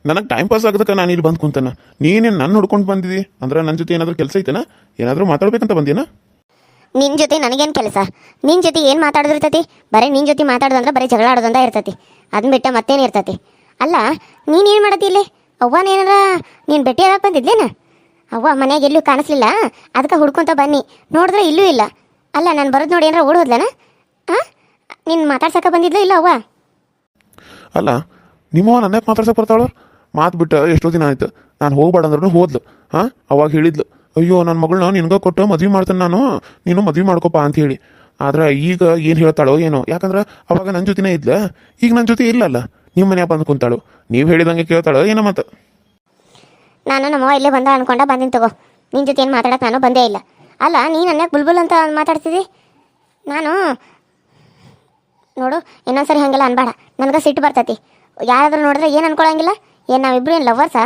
ನನಗೆ time pass ಆಗೋದಕ್ಕೆ ನಾನು ಇಲ್ಲಿ ಬಂದು ಕುಂತಾನ. ನೀನೇನು ನನ್ನ ಹುಡ್ಕೊಂಡು ಬಂದಿದ್ದಿ ಅಂದ್ರೆ ನನ್ನ ಜೊತೆ ಏನಾದರೂ ಕೆಲಸ ಐತೆನಾ? ಏನಾದರೂ ಮಾತಾಡ್ಬೇಕಂತ ಬಂದೇನಾ? ನಿನ್ನ ಜೊತೆ ನನಗೇನು ಕೆಲಸ? ನಿನ್ನ ಜೊತೆ ಏನು ಮಾತಾಡೋದಿರ್ತೈತಿ? ಬರೀ ನಿನ್ನ ಜೊತೆ ಮಾತಾಡೋದಂದ್ರೆ ಬರೀ ಜಗಳ ಆಡೋದಂದ ಇರ್ತೈತಿ. ಅದನ್ನ ಬಿಟ್ಟು ಮತ್ತೇನು ಇರ್ತೈತಿ? ಅಲ್ಲ, ನೀನೇನು ಮಾಡತ್ತಿ ಇಲ್ಲಿ? ಅವ್ವನೇನಾರ ನೀನು ಭೇಟಿ ಆಗಕ್ಕೆ ಬಂದಿದ್ಲೇನ? ಅವ್ವ ಮನೆಯಾಗ ಎಲ್ಲೂ ಕಾಣಿಸ್ಲಿಲ್ಲ, ಅದಕ್ಕೆ ಹುಡ್ಕೊಂತ ಬನ್ನಿ. ನೋಡಿದ್ರೆ ಇಲ್ಲೂ ಇಲ್ಲ. ಅಲ್ಲ, ನಾನು ಬರೋದು ನೋಡಿ ಏನಾರ ಓಡ್ ಹೋದ್ಲನ? ಹಾಂ, ನೀನು ಮಾತಾಡ್ಸಕ್ಕೆ ಬಂದಿದ್ಲ ಇಲ್ಲ ಅವ್ವ? ಅಲ್ಲ, ನಿಮ್ಮವ್ವ ನನ್ಯಾಕೆ ಮಾತಾಡ್ಸಕ್ಕೆ ಬರ್ತಾಳು? ಮಾತು ಬಿಟ್ಟು ಎಷ್ಟೋ ದಿನ ಆಯ್ತು. ನಾನು ಹೋಗ್ಬೇಡ ಅಂದ್ರೂ ಹೋದ್ಲು. ಹಾಂ, ಅವಾಗ ಹೇಳಿದ್ಲು, ಅಯ್ಯೋ ನನ್ನ ಮಗಳನ್ನ ನಿನ್ಗೆ ಕೊಟ್ಟು ಮದ್ವೆ ಮಾಡ್ತೇನೆ ನಾನು, ನೀನು ಮದ್ವೆ ಮಾಡ್ಕೊಪ್ಪ ಅಂತ ಹೇಳಿ. ಆದ್ರೆ ಈಗ ಏನು ಹೇಳ್ತಾಳೋ ಏನೋ, ಯಾಕಂದ್ರೆ ಅವಾಗ ನನ್ನ ಜೊತೆನೇ ಇದ್ಲ, ಈಗ ನನ್ನ ಜೊತೆ ಇಲ್ಲಲ್ಲ, ನಿಮ್ಮ ಮನ್ಯಾಗ ಬಂದು ಕುಂತಾಳು. ನೀವು ಹೇಳಿದಂಗೆ ಕೇಳ್ತಾಳೋ ಏನೋ ಮತ್ತೆ. ನಾನು ನಮ್ಮವ್ವ ಇಲ್ಲೇ ಬಂದ ಅನ್ಕೊಂಡ ಬಂದಿನ ತಗೋ. ನಿನ್ನ ಜೊತೆ ಏನು ಮಾತಾಡಕ್ಕೆ ನಾನು ಬಂದೇ ಇಲ್ಲ. ಅಲ್ಲ, ನೀನು ನನ್ಯಾಕೆ ಬುಲ್ಬುಲ್ ಅಂತ ಮಾತಾಡ್ತಿದ್ದಿ? ನಾನು ನೋಡು, ಇನ್ನೊಂದ್ಸರಿ ಹಾಗೆಲ್ಲ ಅನ್ಬೇಡ, ನನಗೆ ಸಿಟ್ಟು ಬರ್ತೈತಿ. ಯಾರಾದ್ರೂ ನೋಡಿದ್ರೆ ಏನು ಅನ್ಕೊಳಂಗಿಲ್ಲ? ಏನು ನಾವಿಬ್ರು ಏನು ಲವರ್ಸಾ?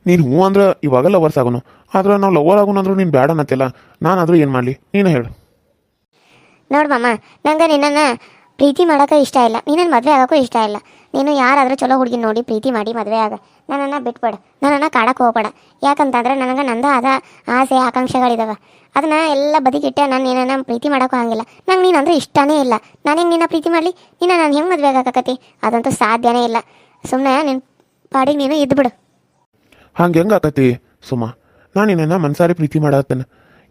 ನೀನು ಹ್ಞೂ ಅಂದ್ರೆ ಇವಾಗ ಲವರ್ಸ್ ಆಗೋನು, ಆದ್ರೆ ನಾವು ಲವರ್ ಆಗೋನು ಅಂದ್ರೂ ನೀನು ಬೇಡ ಅನ್ನತ್ತಿಲ್ಲ. ನಾನಾದರೂ ಏನು ಮಾಡಲಿ, ನೀನು ಹೇಳು. ನೋಡು ಮಾಮ, ನಂಗೆ ನಿನ್ನನ್ನು ಪ್ರೀತಿ ಮಾಡೋಕೆ ಇಷ್ಟ ಇಲ್ಲ, ನಿನ್ನನ್ನು ಮದುವೆ ಆಗೋಕ್ಕೂ ಇಷ್ಟ ಇಲ್ಲ. ನೀನು ಯಾರಾದರೂ ಚಲೋ ಹುಡುಗಿ ನೋಡಿ ಪ್ರೀತಿ ಮಾಡಿ ಮದುವೆ ಆಗ. ನನ್ನನ್ನು ಬಿಟ್ಬೇಡ, ನನ್ನನ್ನು ಕಾಡಕ್ಕೆ ಹೋಗ್ಬೇಡ. ಯಾಕಂತಂದ್ರೆ ನನಗೆ ನಂದು ಆದ ಆಸೆ ಆಕಾಂಕ್ಷೆಗಳಿದಾವೆ. ಅದನ್ನ ಎಲ್ಲ ಬದಿಗಿಟ್ಟೆ ನಾನು ನಿನ್ನನ್ನು ಪ್ರೀತಿ ಮಾಡೋಕ್ಕೂ ಆಗಿಲ್ಲ. ನಂಗೆ ನೀನು ಅಂದರೆ ಇಷ್ಟನೇ ಇಲ್ಲ. ನಾನು ಹೆಂಗೆ ನಿನ್ನ ಪ್ರೀತಿ ಮಾಡಲಿ? ನಾನು ಹೆಂಗೆ ಮದುವೆ ಆಗೋಕತಿ? ಅದಂತೂ ಸಾಧ್ಯನೇ ಇಲ್ಲ. ಸುಮ್ಮನೆ ನಿನ್ನ ಪಾಡಿಗೆ ನೀನು ಇದ್ದುಬಿಡು. ಹಂಗೆ ಹೆಂಗೆ ಆಕತಿ ಸುಮ್ಮ? ನಾನು ನಿನ್ನ ಮನ್ಸಾರಿ ಪ್ರೀತಿ ಮಾಡತ್ತೇನೆ.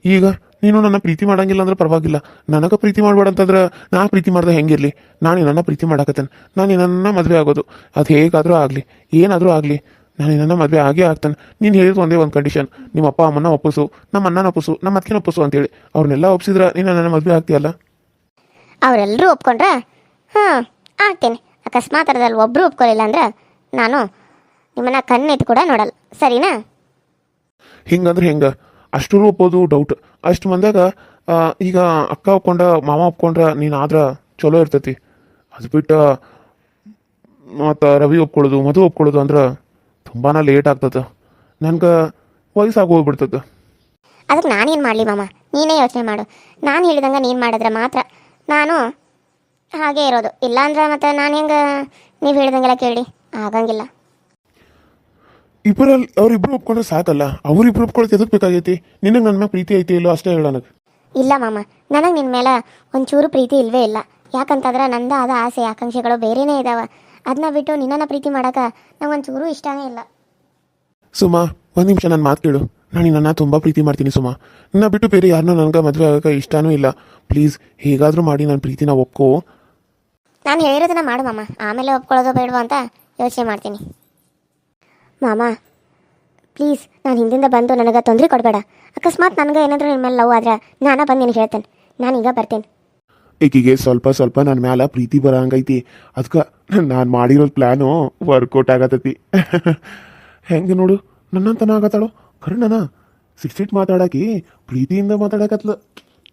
ಈಗ ನೀನು ನನ್ನ ಪ್ರೀತಿ ಮಾಡಂಗಿಲ್ಲ ಅಂದ್ರೆ ಪರವಾಗಿಲ್ಲ, ನನಗೆ ಪ್ರೀತಿ ಮಾಡ್ಬೇಡ ಅಂತಂದ್ರೆ ನಾ ಪ್ರೀತಿ ಮಾಡ್ದೆ ಹೆಂಗಿರಲಿ? ನಾನು ನನ್ನ ಪ್ರೀತಿ ಮಾಡಾಕತ್ತೇನೆ. ನಾನು ನನ್ನ ಮದುವೆ ಆಗೋದು, ಅದು ಹೇಗಾದರೂ ಆಗಲಿ, ಏನಾದರೂ ಆಗಲಿ, ನಾನು ನನ್ನ ಮದುವೆ ಆಗೇ ಆಗ್ತಾನೆ. ನೀನು ಹೇಳಿದ್ರು ಒಂದೇ ಒಂದು ಕಂಡೀಷನ್, ನಿಮ್ಮ ಅಪ್ಪ ಅಮ್ಮನ ಒಪ್ಪಿಸು, ನಮ್ಮ ಅಣ್ಣನ ಒಪ್ಪಿಸು, ನಮ್ಮ ಅತ್ತಿನ ಒಪ್ಪಿಸು ಅಂತೇಳಿ. ಅವ್ರನ್ನೆಲ್ಲ ಒಪ್ಪಿಸಿದ್ರೆ ನೀನು ನನ್ನ ಮದುವೆ ಆಗ್ತೀಯಲ್ಲ? ಅವರೆಲ್ಲರೂ ಒಪ್ಕೊಂಡ್ರೆ ಹಾಂ ಆಗ್ತೇನೆ. ಅಕಸ್ಮಾತ್ ಅದರಲ್ಲಿ ಒಬ್ಬರು ಒಪ್ಕೊಳ್ಳಿಲ್ಲ ಅಂದ್ರೆ ನಾನು ನಿಮ್ಮನ್ನ ಕಣ್ಣೆತ್ತು ಕೂಡ ನೋಡಲ್ಲ, ಸರಿನಾ? ಹಿಂಗಂದ್ರೆ ಹೆಂಗೆ? ಅಷ್ಟು ಒಪ್ಪೋದು ಡೌಟ್. ಅಷ್ಟು ಮಂದಾಗ ಈಗ ಅಕ್ಕ ಒಪ್ಕೊಂಡ ಮಾವ ಒಪ್ಕೊಂಡ್ರೆ ನೀನು ಆದ್ರೆ ಚಲೋ ಇರ್ತೈತಿ. ಅದು ಬಿಟ್ಟು ಮತ್ತು ರವಿ ಒಪ್ಕೊಳ್ಳೋದು ಮಧು ಒಪ್ಕೊಳ್ಳೋದು ಅಂದ್ರೆ ತುಂಬಾ ಲೇಟ್ ಆಗ್ತದೆ. ನನ್ಗೆ ವಯಸ್ಸಾಗಿ ಹೋಗ್ಬಿಡ್ತದೆ. ಅದಕ್ಕೆ ನಾನೇನು ಮಾಡಲಿ ಮಾಮ? ನೀನೇ ಯೋಚನೆ ಮಾಡು. ನಾನು ಹೇಳಿದಂಗೆ ನೀನು ಮಾಡಿದ್ರೆ ಮಾತ್ರ ನಾನು ಹಾಗೆ ಇರೋದು. ಇಲ್ಲಾಂದ್ರೆ ಮತ್ತೆ ನಾನು ಹೆಂಗೆ ನೀವು ಹೇಳಿದಂಗೆಲ್ಲ ಕೇಳಿ ಆಗಂಗಿಲ್ಲ. ಇಬ್ಬರಲ್ಲಿ ಅವ್ರಿಬ್ರು ಒಪ್ಕೊಂಡ್ರೆ ಸಾಕಲ್ಲ, ಅವ್ರಿಬ್ರು ಒಪ್ಕೊಳ್ಳೋದು ಎದಕ್ಕೆ ಬೇಕಾಗೈತಿ? ನಿನಗೆ ನನ್ನ ಮ್ಯಾಗ ಪ್ರೀತಿ ಐತಿ ಇಲ್ಲೋ ಅಷ್ಟೇ ಹೇಳ ನನಗೆ. ಇಲ್ಲ ಮಾಮ, ನನಗೆ ನಿನ್ನ ಮೇಲೆ ಒಂಚೂರು ಪ್ರೀತಿ ಇಲ್ಲವೇ ಇಲ್ಲ. ಯಾಕಂತಂದ್ರೆ ನಂದು ಆದ ಆಸೆ ಆಕಾಂಕ್ಷೆಗಳು ಬೇರೆಯೇ ಇದ್ದಾವೆ. ಅದನ್ನ ಬಿಟ್ಟು ನಿನ್ನನ್ನು ಪ್ರೀತಿ ಮಾಡೋಕೆ ನಂಗೊಂಚೂರು ಇಷ್ಟನೇ ಇಲ್ಲ. ಸುಮಾ, ಒಂದು ನಿಮಿಷ ನನ್ನ ಮಾತು ಕೇಳು. ನಾನು ನಿನ್ನ ತುಂಬ ಪ್ರೀತಿ ಮಾಡ್ತೀನಿ ಸುಮಾ. ನನ್ನ ಬಿಟ್ಟು ಬೇರೆ ಯಾರನ್ನೂ ನನಗೆ ಮದುವೆ ಆಗೋಕೆ ಇಷ್ಟನೂ ಇಲ್ಲ. ಪ್ಲೀಸ್ ಹೇಗಾದರೂ ಮಾಡಿ ನನ್ನ ಪ್ರೀತಿನ ಒಪ್ಕೋ. ನಾನು ಹೇಳಿರೋದನ್ನ ಮಾಡು ಮಾಮ, ಆಮೇಲೆ ಒಪ್ಕೊಳ್ಳೋದು ಬೇಡವೋ ಅಂತ ಯೋಚನೆ ಮಾಡ್ತೀನಿ. ಮಾಮ ಪ್ಲೀಸ್, ನಾನು ಹಿಂದಿಂದ ಬಂದು ನನಗೆ ತೊಂದರೆ ಕೊಡಬೇಡ. ಅಕಸ್ಮಾತ್ ನನಗೆ ಏನಾದರೂ ನಿಮ್ಮ ಮೇಲೆ ಲವ್ ಆದ್ರೆ ನಾನು ಬಂದು ನಿನಗೆ ಹೇಳ್ತೇನೆ. ನಾನೀಗ ಬರ್ತೇನೆ. ಈಕಿಗೆ ಸ್ವಲ್ಪ ಸ್ವಲ್ಪ ನನ್ನ ಮ್ಯಾಲ ಪ್ರೀತಿ ಬರಂಗೈತಿ. ಅದಕ್ಕೆ ನಾನು ಮಾಡಿರೋ ಪ್ಲ್ಯಾನು ವರ್ಕೌಟ್ ಆಗತೈತಿ. ಹೆಂಗೆ ನೋಡು, ನನ್ನಂತನ ಆಗತ್ತಾಳು. ಕರ್ಣನ 6 ಫೀಟ್ ಮಾತಾಡಾಕಿ ಪ್ರೀತಿಯಿಂದ ಮಾತಾಡಕತ್ಲು.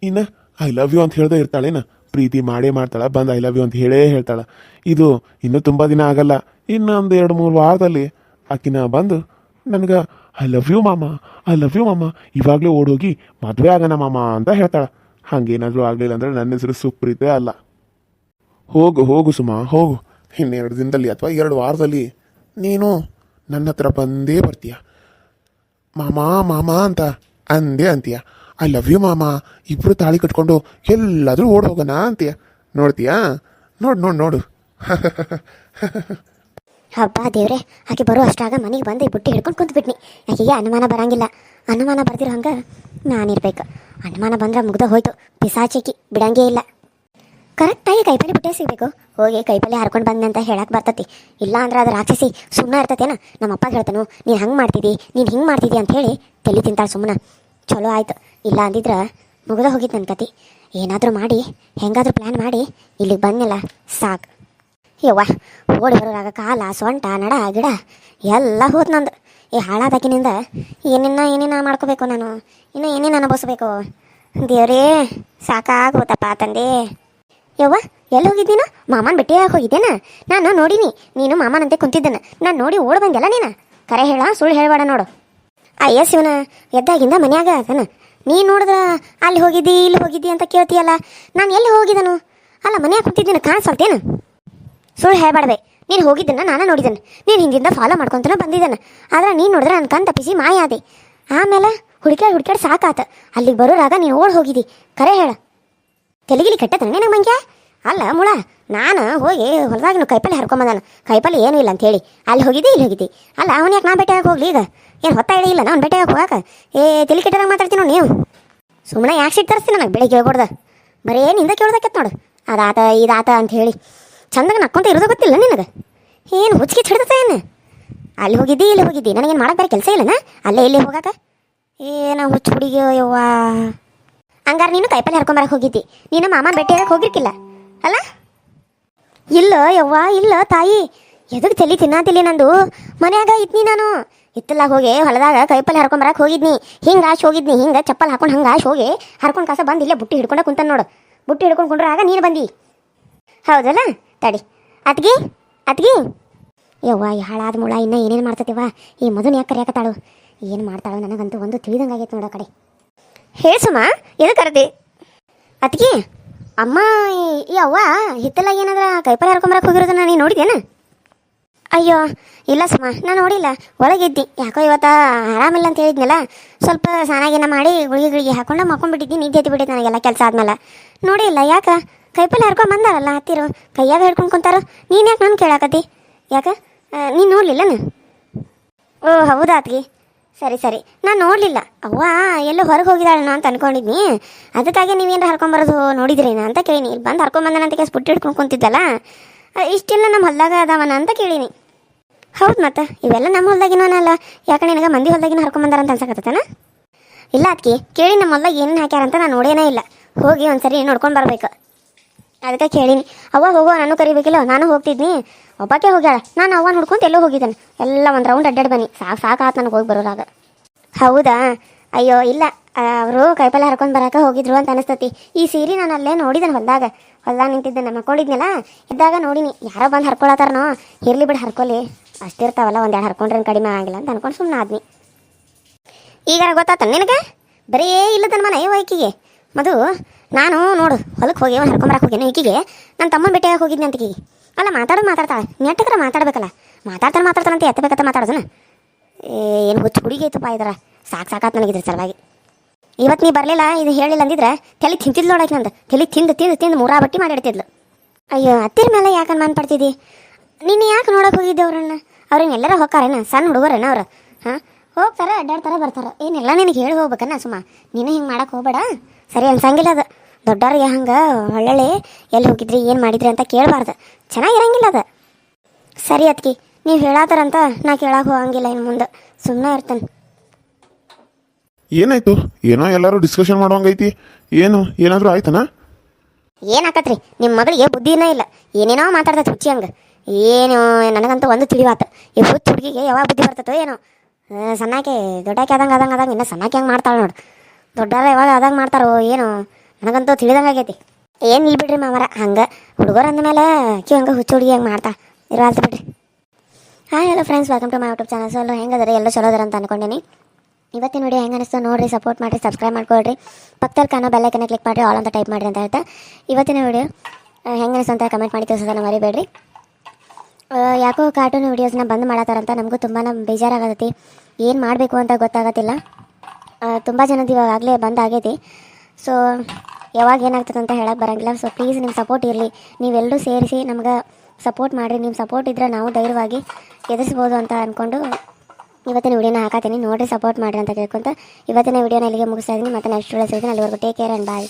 ಇನ್ನು ಐ ಲವ್ ಯು ಅಂತ ಹೇಳ್ದೆ ಇರ್ತಾಳೇನ? ಪ್ರೀತಿ ಮಾಡೇ ಮಾಡ್ತಾಳೆ, ಬಂದು ಐ ಲವ್ ಯು ಅಂತ ಹೇಳೇ ಹೇಳ್ತಾಳೆ. ಇದು ಇನ್ನೂ ತುಂಬ ದಿನ ಆಗಲ್ಲ, ಇನ್ನೊಂದು 2-3 ವಾರದಲ್ಲಿ ಆಕಿನ ಬಂದು ನನಗೆ ಐ ಲವ್ ಯು ಮಾಮ, ಐ ಲವ್ ಯು ಮಾಮ, ಇವಾಗಲೇ ಓಡೋಗಿ ಮದುವೆ ಆಗೋಣ ಮಾಮ ಅಂತ ಹೇಳ್ತಾಳೆ. ಹಾಗೇನಾದರೂ ಆಗಲಿಲ್ಲ ಅಂದರೆ ನನ್ನ ಹೆಸರು ಸುಪ್ರೀತೆ ಅಲ್ಲ. ಹೋಗು ಹೋಗು ಸುಮಾ, ಹೋಗು. ಇನ್ನೆರಡು ದಿನದಲ್ಲಿ ಅಥವಾ 2 ವಾರದಲ್ಲಿ ನೀನು ನನ್ನ ಹತ್ರ ಬಂದೇ ಬರ್ತೀಯ. ಮಾಮ ಮಾಮ ಅಂತ ಅಂದೇ ಅಂತೀಯ. ಐ ಲವ್ ಯು ಮಾಮ, ಇಬ್ಬರು ತಾಳಿ ಕಟ್ಕೊಂಡು ಎಲ್ಲಾದರೂ ಓಡ್ ಹೋಗೋಣ ಅಂತೀಯ. ನೋಡ್ತೀಯಾ? ನೋಡು ನೋಡು ನೋಡು. ಹಬ್ಬ ದೇವ್ರೆ, ಆಕೆ ಬರೋ ಅಷ್ಟಾಗ ಮನೆಗೆ ಬಂದು ಬುಟ್ಟಿ ಹಿಡ್ಕೊಂಡು ಕುಂತ್ಬಿಟ್ನಿ. ಆಕೆಗೆ ಅನುಮಾನ ಬರಂಗಿಲ್ಲ. ಅನುಮಾನ ಬರ್ದಿರೋ ಹಂಗೆ ನಾನಿರ್ಬೇಕು. ಅನುಮಾನ ಬಂದ್ರೆ ಮುಗ್ದ ಹೋಯ್ತು. ಪಿಸಾಚಿಕಿ ಬಿಡಂಗೇ ಇಲ್ಲ. ಕರೆಕ್ಟಾಗಿ ಕೈಪಲ್ಲೆ ಬುಟ್ಟೆ ಸಿಗಬೇಕು. ಹೋಗಿ ಕೈಪಲ್ಲೆ ಹರ್ಕೊಂಡು ಬಂದೆ ಅಂತ ಹೇಳಕ್ಕೆ ಬರ್ತತಿ. ಇಲ್ಲ ಅಂದ್ರೆ ಅದು ರಾಕ್ಷಸಿ ಸುಮ್ಮನೆ ಇರ್ತತೇನ? ನಮ್ಮ ಅಪ್ಪ ಹೇಳ್ತಾನು, ನೀನು ಹಂಗೆ ಮಾಡ್ತಿದ್ದಿ, ನೀನು ಹಿಂಗೆ ಮಾಡ್ತಿದ್ದಿ ಅಂತ ಹೇಳಿ ತಲೆ ತಿಂತಾಳೆ ಸುಮ್ಮನೆ. ಚಲೋ ಆಯ್ತು. ಇಲ್ಲ ಅಂದಿದ್ರೆ ಮುಗ್ದ ಹೋಗಿತ್ತು ನನ್ನ ಕತೆ. ಏನಾದರೂ ಮಾಡಿ ಹೆಂಗಾದರೂ ಪ್ಲ್ಯಾನ್ ಮಾಡಿ ಇಲ್ಲಿಗೆ ಬಂದಿಲ್ಲ ಸಾಕು. ಯವ್ವ, ಓಡಿ ಬರೋರಾಗ ಕಾಲ ಸೊಂಟ ನಡ ಗಿಡ ಎಲ್ಲ ಹೋತ್ ನಂದು. ಈ ಹಾಳಾದಾಕಿನಿಂದ ಏನೇನ ಮಾಡ್ಕೋಬೇಕು ನಾನು, ಇನ್ನು ಏನೇನು ಅನುಭವಿಸ್ಬೇಕು ದೇವ್ರೇ, ಸಾಕಾಗೋತಪ್ಪ ತಂದೆ. ಯವ್ವ, ಎಲ್ಲಿ ಹೋಗಿದ್ದೀನ? ಮಾಮನ ಭೇಟಿಯಾಗಿ ಹೋಗಿದ್ದೇನ? ನಾನು ನೋಡಿನಿ, ನೀನು ಮಾಮನಂತೆ ಕುಂತಿದ್ದೇನೆ. ನಾನು ನೋಡಿ ಓಡ್ ಬಂದೆಲ್ಲ ನೀನು. ಕರೆ ಹೇಳ, ಸುಳ್ಳು ಹೇಳಬೇಡ ನೋಡು. ಅಯ್ಯ ಶಿವನ, ಎದ್ದಾಗಿಂದ ಮನ್ಯಾಗ ಅದನ. ನೀನು ನೋಡಿದ್ರೆ ಅಲ್ಲಿ ಹೋಗಿದ್ದಿ ಇಲ್ಲಿ ಹೋಗಿದ್ದಿ ಅಂತ ಕೇಳ್ತೀಯಲ್ಲ. ನಾನು ಎಲ್ಲಿ ಹೋಗಿದ್ದನು? ಅಲ್ಲ ಮನ್ಯಾಗ ಕುಂತಿದ್ದೀನಿ, ಕಾಣಿಸಲ್ತೇನು? ಸುಳ್ಳು ಹೇಳ್ಬಾಡ್ದೆ. ನೀನು ಹೋಗಿದ್ದನ್ನ ನಾನು ನೋಡಿದ್ದೇನೆ, ನೀನು ಹಿಂದಿಂದ ಫಾಲೋ ಮಾಡ್ಕೊತಾನೆ ಬಂದಿದ್ದಾನೆ. ಆದ್ರೆ ನೀನು ನೋಡಿದ್ರೆ ನನ್ನ ಕಣ್ ತಪ್ಪಿಸಿ ಮಾಯಾದೆ. ಆಮೇಲೆ ಹುಡುಕ್ಯಾಡಿ ಸಾಕಾತ. ಅಲ್ಲಿಗೆ ಬರೋರಾಗ ನೀನು ಓಡ್ ಹೋಗಿದ್ದಿ. ಕರೆ ಹೇಳ, ತೆಲಿಗಿಲಿ ಕೆಟ್ಟತನ ನಿನಗೆ ಮಂಗ್ಯ? ಅಲ್ಲ ಮುಳ, ನಾನು ಹೋಗಿ ಹೊಲದಾಗ ಕೈಪಲ್ಲೆ ಹರ್ಕೊಂಬಂದಾನ. ಕೈಪಲ್ಲೆ ಏನೂ ಇಲ್ಲ ಅಂತೇಳಿ ಅಲ್ಲಿ ಹೋಗಿದ್ದಿ ಇಲ್ಲಿ ಹೋಗಿದ್ದಿ. ಅಲ್ಲ ಅವನು ಯಾಕೆ ನಾ ಭೇಟಿಯಾಗಿ ಹೋಗ್ಲಿ? ಈಗ ಏನು ಹೊತ್ತ ಇಲ್ಲ ನಾನು ಭೇಟಿಯಾಗಿ ಹೋಗಾಕ? ತಲೆ ಕೆಟ್ಟದಾಗ ಮಾತಾಡ್ತೀನಿ ನೋಡಿ ನೀವು. ಸುಮ್ಮನೆ ಯಾಕೆ ಸಿಟ್ಟು ತರಿಸ್ತೀನಿ ನನಗೆ ಬೆಳಿಗ್ಗೆ ಕೇಳ್ಕೊಡ್ದ? ಬರೀ ನಿಂದ ಕೇಳ್ದಕ್ಕೆತ್ ನೋಡು, ಅದಾತ ಇದಾತ ಅಂತ ಹೇಳಿ ಚಂದಾಗ ನಕ್ಕೊಂತ ಇರೋದು ಗೊತ್ತಿಲ್ಲ ನಿನಗೆ? ಏನು ಹುಚ್ಚಿಗೆ ಹಿಡ್ದತ್ತ ಏನು? ಅಲ್ಲಿ ಹೋಗಿದ್ದಿ ಇಲ್ಲಿ ಹೋಗಿದ್ದಿ, ನನಗೇನು ಮಾಡಕ್ಕೆ ಬೇರೆ ಕೆಲಸ ಇಲ್ಲನ ಅಲ್ಲೇ ಇಲ್ಲಿ ಹೋಗಾಕ? ಏನೋ ಹುಚ್ಚು ಹುಡುಗಿ ಯವ್ವ. ಹಂಗಾರೆ ನೀನು ಕೈಪಲ್ಲೆ ಹರ್ಕೊಂಬರಕ್ಕೆ ಹೋಗಿದ್ದಿ, ನೀನು ಮಾಮನ ಭೇಟಿಯಾಗಕ್ಕೆ ಹೋಗಿರ್ಕಿಲ್ಲ ಅಲ್ಲ? ಇಲ್ಲ ಯವ್ವ ಇಲ್ಲ ತಾಯಿ, ಎದಕ್ಕೆ ತಲೆ ತಿನ್ನಾತಿಲ್ಲ ನಂದು. ಮನ್ಯಾಗ ಇದ್ನಿ ನಾನು, ಇತ್ತಲಾಗ ಹೋಗಿ ಹೊಲದಾಗ ಕೈಪಲ್ಲೆ ಹರ್ಕೊಂಬರಕ್ಕೆ ಹೋಗಿದ್ನಿ. ಹಿಂಗೆ ಆಶ್ ಹೋಗಿದ್ನಿ, ಹಿಂಗೆ ಚಪ್ಪಲ್ ಹಾಕೊಂಡು ಹಂಗೆ ಆಶ್ ಹೋಗಿ ಹರ್ಕೊಂಡು ಕಾಸ ಬಂದು ಇಲ್ಲೇ ಬುಟ್ಟಿ ಹಿಡ್ಕೊಂಡ ಕುಂತಾನ ನೋಡು. ಬುಟ್ಟಿ ಹಿಡ್ಕೊಂಡು ಕೊಂಡ್ರೆ ಆಗ ನೀನು ಬಂದಿ ಹೌದಲ್ಲ? ತಡಿ ಅತ್ಗಿ ಅತ್ಗಿ ಯವ್ವ, ಈ ಹಾಳಾದ ಮುಳ ಇನ್ನೂ ಏನೇನು ಮಾಡ್ತತಿವ. ಈ ಮದುನ ಯಾಕೆ ಕರೆಯಾಕತ್ತಾಳು? ಏನು ಮಾಡ್ತಾಳು ನನಗಂತೂ ಒಂದು ತಿಳಿದಂಗಾಗೈತೆ ನೋಡೋ ಕಡೆ. ಹೇಳ್ಸುಮ್ಮ, ಎದು ಕರೆದಿ? ಅತ್ಗಿ ಅಮ್ಮ ಈ ಅವ್ವ ಹಿತ್ತಲಾಗ ಏನಾದ್ರ ಕೈಪಲ್ಲೆ ಹರ್ಕೊಂಬರಕ್ಕೆ ಹೋಗಿರೋದನ್ನ ನೀನು ನೋಡಿದೇನ? ಅಯ್ಯೋ ಇಲ್ಲ ಸುಮ್ಮ, ನಾನು ನೋಡಿಲ್ಲ, ಒಳಗಿದ್ದಿ. ಯಾಕೋ ಇವತ್ತು ಆರಾಮಿಲ್ಲ ಅಂತ ಹೇಳಿದ್ನಲ್ಲ, ಸ್ವಲ್ಪ ಸ್ನಾನಾಗಿನ ಮಾಡಿ ಗುಳಿಗೆ ಹಾಕೊಂಡು ಮಕ್ಕೊಂಡ್ಬಿಟ್ಟಿದ್ದಿ. ನಿದ್ದೆ ಎದ್ದು ಬಿಟ್ಟಿದ್ದು ನನಗೆಲ್ಲ ಕೆಲಸ ಆದ್ಮೇಲೆ. ನೋಡಿಲ್ಲ ಯಾಕೆ ಕೈಪಲ್ಲೆ ಹರ್ಕೊಂಡು ಬಂದಾರಲ್ಲ ಹತ್ತಿರು, ಕೈಯಾಗ ಹಿಡ್ಕೊಂಡು ಕುಂತಾರೋ. ನೀನು ಯಾಕೆ ನಾನು ಕೇಳಾಕತ್ತಿ? ಯಾಕೆ ನೀನು ನೋಡಲಿಲ್ಲನ? ಓ ಹೌದಾ ಅತ್ಗಿ, ಸರಿ ಸರಿ, ನಾನು ನೋಡಲಿಲ್ಲ. ಅವ್ವ ಎಲ್ಲೋ ಹೊರಗೆ ಹೋಗಿದ್ದಾಳಣ್ಣ ಅಂತ ಅನ್ಕೊಂಡಿದ್ನಿ. ಅದಕ್ಕಾಗಿ ನೀವೇನು ಹರ್ಕೊಂಬರೋದು ನೋಡಿದ್ರೇನ ಅಂತ ಕೇಳೀನಿ. ಇಲ್ಲಿ ಬಂದು ಹರ್ಕೊಂಬಂದನಂತ ಕೇಸ್ ಪುಟ್ಟಿ ಹಿಡ್ಕೊಂಡು ಕುಂತಿದ್ದಲ್ಲ, ಇಷ್ಟೆಲ್ಲ ನಮ್ಮ ಹೊಲ್ದಾಗ ಅದಾವನ ಅಂತ ಕೇಳೀನಿ. ಹೌದು ಮತ್ತೆ ಇವೆಲ್ಲ ನಮ್ಮ ಹೊಲ್ದಾಗಿನವನಲ್ಲ, ಯಾಕೆ ನಿನಗೆ ಮಂದಿ ಹೊಲ್ದಾಗಿನ ಹರ್ಕೊಂಬಂದಾರ ಅಂತ ಅನ್ಸಕತ್ತನ? ಇಲ್ಲ ಅದಕ್ಕೆ ಕೇಳಿ ನಮ್ಮ ಹೊಲ್ದಾಗ ಏನೇನು ಹಾಕ್ಯಾರಂತ ನಾನು ನೋಡೇನೇ ಇಲ್ಲ. ಹೋಗಿ ಒಂದ್ಸರಿ ನೋಡ್ಕೊಂಡು ಬರ್ಬೇಕು, ಅದಕ್ಕೆ ಕೇಳೀನಿ. ಅವ್ವ ಹೋಗೋ ನಾನು ಕರಿಬೇಕಿಲ್ಲ, ನಾನು ಹೋಗ್ತಿದ್ನಿ. ಒಬ್ಬಕ್ಕೆ ಹೋಗ್ಯಾಳ, ನಾನು ಅವ್ವ ನೋಡ್ಕೊಂತ ಎಲ್ಲೋ ಹೋಗಿದ್ದಾನೆ. ಎಲ್ಲ ಒಂದು ರೌಂಡ್ ಅಡ್ಡಾಡಿ ಬನ್ನಿ, ಸಾಕಾತು ನನಗೆ ಹೋಗಿ ಬರೋರಾಗ. ಹೌದಾ? ಅಯ್ಯೋ ಇಲ್ಲ, ಅವರು ಕೈಪಲ್ಲೆ ಹರ್ಕೊಂಡು ಬರೋಕೆ ಹೋಗಿದ್ರು ಅಂತ ಅನಿಸ್ತತಿ. ಈ ಸೀರೆ ನಾನು ಅಲ್ಲೇ ನೋಡಿದ್ದೇನೆ ಹೊಲ್ದಾಗ ನಿಂತಿದ್ದೆ, ಮಕ್ಕೊಂಡಿದ್ನಲ್ಲ ಇದ್ದಾಗ ನೋಡಿನಿ. ಯಾರೋ ಬಂದು ಹರ್ಕೊಳತ್ತಾರನೋ, ಇರ್ಲಿ ಬಿಡು ಹರ್ಕೊಲಿ, ಅಷ್ಟಿರ್ತಾವಲ್ಲ ಒಂದೆರಡು ಹರ್ಕೊಂಡ್ರೇನು ಕಡಿಮೆ ಆಗಿಲ್ಲ ಅಂತ ಅನ್ಕೊಂಡು ಸುಮ್ಮನೆ ಆದ್ನಿ. ಈಗಾರ ಗೊತ್ತಾತ ನಿನಗೆ? ಬರೀ ಇಲ್ಲದನ್ನ ಮನೆ ಈಕಿಗೆ ಮದು. ನಾನು ನೋಡು ಹೊಲಕ್ಕೆ ಹೋಗಿ ಒಂದು ಹರ್ಕೊಂಬರಕ್ಕೆ ಹೋಗೇನೆ ಈಕಿಗೆ. ನನ್ನ ತಮ್ಮನ ಭೇಟಿಯಾಗಿ ಹೋಗಿದ್ನಿ ಅಂತ ಈಕಿಗೆ. ಅಲ್ಲ ಮಾತಾಡ್ತಾಳೆ, ನೆಟ್ಟಕ್ರ ಮಾತಾಡ್ಬೇಕಲ್ಲ. ಮಾತಾಡ್ತಾನಂತ ಎತ್ತಬೇಕಂತ ಮಾತಾಡೋದನ? ಏನು ಹುಚ್ಚು ಹುಡುಗಿ ಐತಪ್ಪ ಇದ್ರ. ಸಾಕಾತ್ ನನಗಿದ್ರ ಸಲುವಾಗಿ. ಇವತ್ತು ನೀ ಬರಲಿಲ್ಲ, ಇದು ಹೇಳಿಲ್ಲ ಅಂದಿದ್ರೆ ತಲೆ ತಿಂತಿದ್ಲು ನೋಡಕ್ಕೆ. ನಂದು ತಲೆ ತಿಂದು ಮೂರಾ ಬಟ್ಟಿ ಮಾಡಿಡ್ತಿದ್ಲು. ಅಯ್ಯೋ ಅತ್ತಿರ ಮೇಲೆ ಯಾಕೆ ಅನುಮಾನ ಪಡ್ತಿದ್ದಿ? ನೀನು ಯಾಕೆ ನೋಡೋಕೆ ಹೋಗಿದ್ದೆ ಅವ್ರನ್ನ ಎಲ್ಲರ ಹೋಗ್ತಾರೇನ? ಸಣ್ಣ ಹುಡುಗರೇನ ಅವ್ರು? ಹಾಂ, ಹೋಗ್ತಾರೆ ಅಡ್ಡಾಡ್ತಾರೆ ಬರ್ತಾರೆ, ಏನೆಲ್ಲ ನಿನಗೆ ಹೇಳಿ ಹೋಗ್ಬೇಕನ್ನ? ಸುಮ್ಮ ನೀನು ಹಿಂಗೆ ಮಾಡಕ್ಕೆ ಹೋಗ್ಬೇಡ, ಸರಿ ಅನ್ಸಂಗಿಲ್ಲ ಅದು. ದೊಡ್ಡವ್ರಿಗೆ ಹಂಗೆ ಒಳ್ಳೊಳ್ಳೆ ಎಲ್ಲಿ ಹೋಗಿದ್ರಿ ಏನು ಮಾಡಿದ್ರಿ ಅಂತ ಕೇಳಬಾರ್ದು, ಚೆನ್ನಾಗಿರಂಗಿಲ್ಲ ಅದು. ಸರಿ ಅತ್ಕಿ, ನೀವು ಹೇಳತ್ತಾರಂತ ನಾ ಕೇಳಕ್ಕೆ ಹೋಗಂಗಿಲ್ಲ ಇನ್ನು ಮುಂದೆ, ಸುಮ್ಮನೆ ಇರ್ತೇನೆ. ಏನಾಯ್ತು? ಏನೋ ಎಲ್ಲರೂ ಡಿಸ್ಕಷನ್ ಮಾಡೋಂಗೈತಿ. ಏನಾದರೂ ಆಯ್ತನಾ? ಏನಾಕತ್ರಿ, ನಿಮ್ಮ ಮಗಳಿಗೆ ಬುದ್ಧಿನೇ ಇಲ್ಲ, ಏನೇನೋ ಮಾತಾಡ್ತೈತೆ ಹುಚ್ಚಿ ಹಂಗೆ. ಏನು ನನಗಂತೂ ಒಂದು ತಿಳಿವಾತ, ಈ ಹುಚ್ಚು ಹುಡುಗಿಗೆ ಯಾವಾಗ ಬುದ್ಧಿ ಬರ್ತತೋ ಏನೋ. ಸಣ್ಣಾಕೆ ದೊಡ್ಡಾಕೆ ಆದಂಗೆ ಇನ್ನು ಸಣ್ಣಾಕೆ ಹಂಗೆ ಮಾಡ್ತಾಳೆ ನೋಡು. ದೊಡ್ಡವ್ರು ಯಾವಾಗ ಆದಂಗೆ ಮಾಡ್ತಾರೋ ಏನೋ, ನನಗಂತೂ ತಿಳಿದಂಗೆ ಆಗೈತಿ. ಏನು ಇಲ್ಲ ಬಿಡ್ರಿ ಮಾಮರ, ಹಂಗೆ ಹುಡುಗರು ಅಂದಮೇಲೆ ಹಂಗೆ ಹುಚ್ಚು ಹುಡುಗಿ ಹಂಗೆ ಮಾಡ್ತಾ ಇರೋಲ್ತು ಬಿಡ್ರಿ. Hi hello friends, welcome to my YouTube channel. So ಹೆಂಗದ್ರೆ ಎಲ್ಲ ಚಲೋ ಅದಾರ ಅಂತ ಅನ್ಕೊಂಡೀನಿ. ಇವತ್ತಿನ ವಿಡಿಯೋ ಹೆಂಗೆ ಅನಿಸ್ತು ನೋಡಿರಿ, ಸಪೋರ್ಟ್ ಮಾಡಿರಿ, ಸಬ್ಸ್ಕ್ರೈಬ್ ಮಾಡ್ಕೊಳ್ರಿ, ಪಕ್ಕದಲ್ಲಿ ಕಾಣೋ ಬೆಲ್ಲೈಕನ್ನ ಕ್ಲಿಕ್ ಮಾಡಿರಿ, ಆಲ್ ಅಂತ ಟೈಪ್ ಮಾಡಿರಿ ಅಂತ ಹೇಳ್ತಾ ಇವತ್ತಿನ ವಿಡಿಯೋ ಹೆಂಗೆ ಅನಿಸ್ತು ಅಂತ ಕಮೆಂಟ್ ಮಾಡಿ ತಿಳಿಸೋದನ್ನ ಮರಿಬೇಡ್ರಿ. ಯಾಕೋ ಕಾರ್ಟೂನ್ ವೀಡಿಯೋಸ್ನ ಬಂದ್ ಮಾಡತ್ತಾರಂತ ನಮಗೂ ತುಂಬಾ ಬೇಜಾರಾಗತ್ತೈತಿ. ಏನು ಮಾಡಬೇಕು ಅಂತ ಗೊತ್ತಾಗತ್ತಿಲ್ಲ. ತುಂಬ ಜನದ ಇವಾಗಲೇ ಬಂದ್ ಆಗೈತಿ. ಸೊ ಯಾವಾಗ ಏನಾಗ್ತದೆ ಅಂತ ಹೇಳಕ್ಕೆ ಬರೋಂಗಿಲ್ಲ. ಸೊ ಪ್ಲೀಸ್ ನಿಮ್ಮ ಸಪೋರ್ಟ್ ಇರಲಿ, ನೀವೆಲ್ಲರೂ ಸೇರಿಸಿ ನಮ್ಗೆ ಸಪೋರ್ಟ್ ಮಾಡಿರಿ. ನಿಮ್ಮ ಸಪೋರ್ಟ್ ಇದ್ದರೆ ನಾವು ಧೈರ್ಯವಾಗಿ ಎದುರಿಸ್ಬೋದು ಅಂತ ಅಂದ್ಕೊಂಡು ಇವತ್ತಿನ ವಿಡಿಯೋನ ಹಾಕತ್ತೀನಿ. ನೋಡಿರಿ, ಸಪೋರ್ಟ್ ಮಾಡಿರಿ ಅಂತ ಕೇಳ್ಕೊಂತ ಇವತ್ತಿನ ವಿಡಿಯೋನ ಇಲ್ಲಿಗೆ ಮುಗಿಸ್ತಾ ಇದ್ದೀನಿ. ಮತ್ತೆ ನೆಕ್ಸ್ಟ್ ವಿಡಿಯೋ ಸಿಗ್ತೀನಿ. ಅಲ್ಲಿವರೆಗೂ ಟೇಕ್ ಕೇರ್ ಆ್ಯಂಡ್ ಬಾಯ್.